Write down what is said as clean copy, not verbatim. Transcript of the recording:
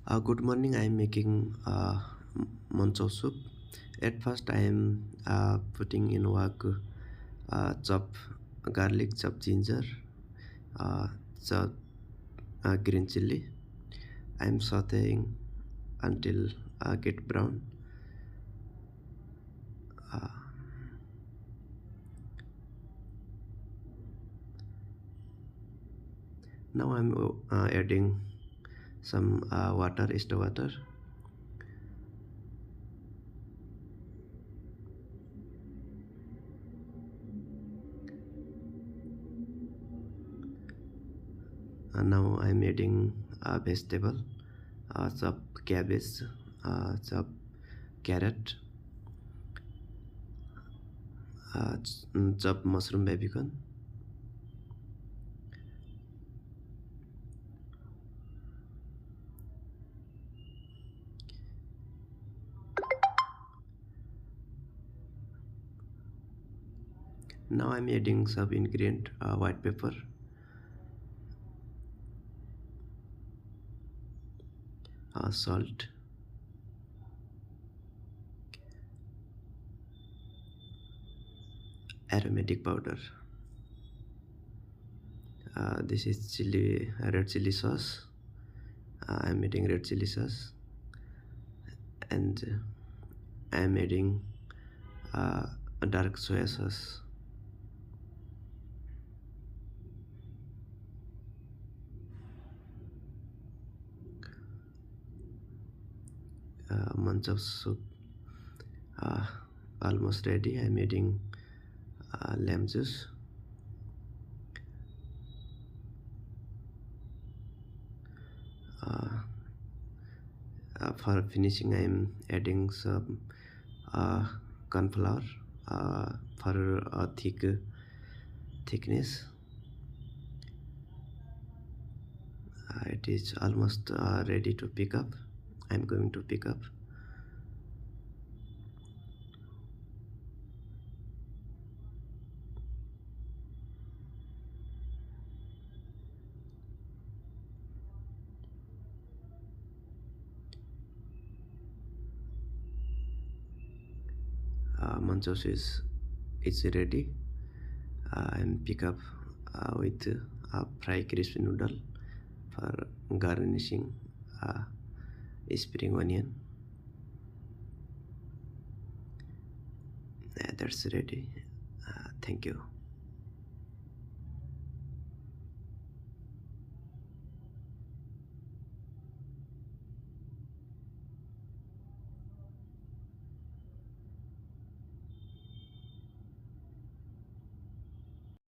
Good morning. I am making manchow soup. At first, I am putting in wok, chop garlic, chop ginger, uh, chop green chili. I am sautéing until get brown. Uh, Now I am adding some water, extra water. Now I am adding vegetable, chop cabbage, chop carrot, chop mushroom bacon. Now I'm adding some ingredient, white pepper, salt, aromatic powder. This is chili, red chili sauce. I'm adding red chili sauce, and I'm adding a dark soya sauce. Manchow soup uh, almost ready. I'm adding lemon juice. Uh, for finishing, I'm adding some uh, corn flour for a thickness. It is almost ready to pick up. I'm going to pick up. Manchow is ready. And pick up with fry crispy noodle for garnishing spring onion. That's ready. Thank you.